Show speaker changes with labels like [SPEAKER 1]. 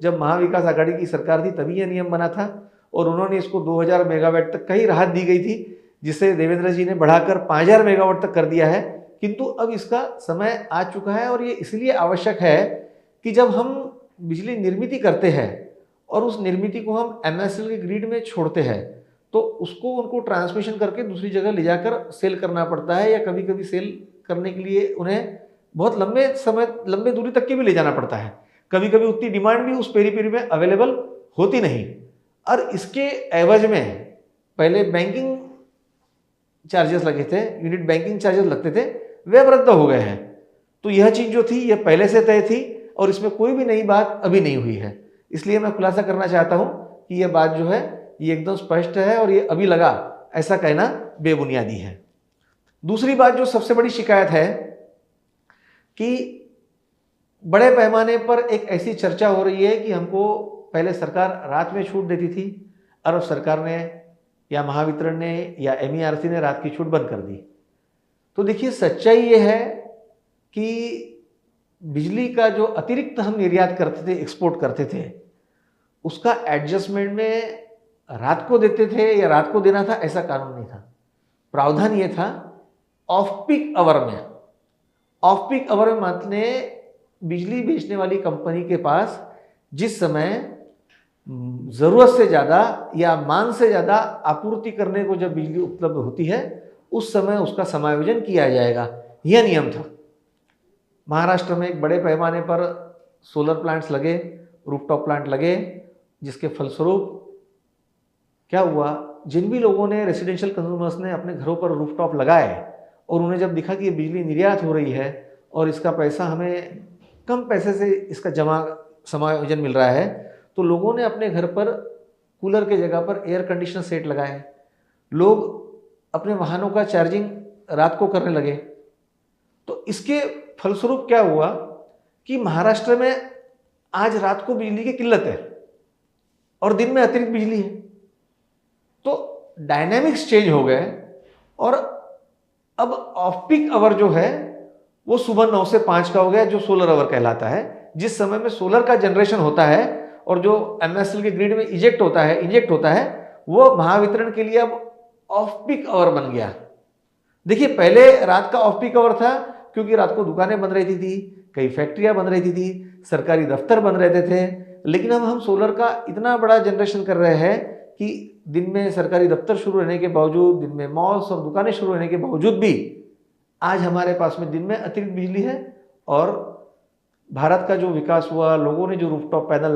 [SPEAKER 1] जब महाविकास आघाड़ी की सरकार थी तभी यह नियम बना था और उन्होंने इसको 2000 मेगावाट तक का ही राहत दी गई थी, जिसे देवेंद्र जी ने बढ़ाकर 5000 मेगावाट तक कर दिया है। किंतु अब इसका समय आ चुका है और ये इसलिए आवश्यक है कि जब हम बिजली निर्मित करते हैं और उस निर्मित को हम एमएसएल के ग्रिड में छोड़ते हैं तो उसको उनको ट्रांसमिशन करके दूसरी जगह ले जाकर सेल करना पड़ता है, या कभी कभी सेल करने के लिए उन्हें बहुत लंबे दूरी तक के भी ले जाना पड़ता है। कभी कभी उतनी डिमांड भी उस पेरी पेरी में अवेलेबल होती नहीं, और इसके एवज में पहले बैंकिंग चार्जेस लगे थे, यूनिट बैंकिंग चार्जेस लगते थे, वे अब रद्द हो गए हैं। तो यह चीज़ जो थी यह पहले से तय थी और इसमें कोई भी नई बात अभी नहीं हुई है। इसलिए मैं खुलासा करना चाहता हूं कि यह बात जो है ये एकदम स्पष्ट है और ये अभी लगा ऐसा कहना बेबुनियादी है। दूसरी बात जो सबसे बड़ी शिकायत है कि बड़े पैमाने पर एक ऐसी चर्चा हो रही है कि हमको पहले सरकार रात में छूट देती थी, अरब सरकार ने या महावितरण ने या एमईआरसी ने रात की छूट बंद कर दी। तो देखिए सच्चाई ये है कि बिजली का जो अतिरिक्त हम निर्यात करते थे, एक्सपोर्ट करते थे, उसका एडजस्टमेंट में रात को देते थे या रात को देना था ऐसा कानून नहीं था। प्रावधान ये था ऑफ पीक आवर में। ऑफ पीक आवर में माने बिजली बेचने वाली कंपनी के पास जिस समय ज़रूरत से ज़्यादा या मांग से ज़्यादा आपूर्ति करने को जब बिजली उपलब्ध होती है उस समय उसका समायोजन किया जाएगा, यह नियम था। महाराष्ट्र में एक बड़े पैमाने पर सोलर प्लांट्स लगे, रूफटॉप प्लांट लगे, जिसके फलस्वरूप क्या हुआ, जिन भी लोगों ने रेसिडेंशियल कंज्यूमर्स ने अपने घरों पर रूफटॉप लगाए और उन्हें जब दिखा कि ये बिजली निर्यात हो रही है और इसका पैसा हमें कम पैसे से इसका समायोजन मिल रहा है, तो लोगों ने अपने घर पर कूलर के जगह पर एयर कंडीशनर सेट लगाए। लोग अपने वाहनों का चार्जिंग रात को करने लगे। तो इसके फलस्वरूप क्या हुआ कि महाराष्ट्र में आज रात को बिजली की किल्लत है और दिन में अतिरिक्त बिजली है। तो डायनेमिक्स चेंज हो गए और अब ऑफ पीक आवर जो है वो सुबह 9 से 5 का हो गया, जो सोलर आवर कहलाता है, जिस समय में सोलर का जनरेशन होता है और जो एमएसएल के ग्रिड में इंजेक्ट होता है वो महावितरण के लिए अब ऑफ पीक आवर बन गया। देखिए पहले रात का ऑफ पीक आवर था क्योंकि रात को दुकानें बंद रहती थी, कई फैक्ट्रियां बंद रहती थी, सरकारी दफ्तर बंद रहते थे। लेकिन अब हम सोलर का इतना बड़ा जनरेशन कर रहे हैं कि दिन में सरकारी दफ्तर शुरू रहने के बावजूद, दिन में मॉल्स और दुकानें शुरू रहने के बावजूद भी आज हमारे पास में दिन में अतिरिक्त बिजली है। और भारत का जो विकास हुआ, लोगों ने जो रूफटॉप पैनल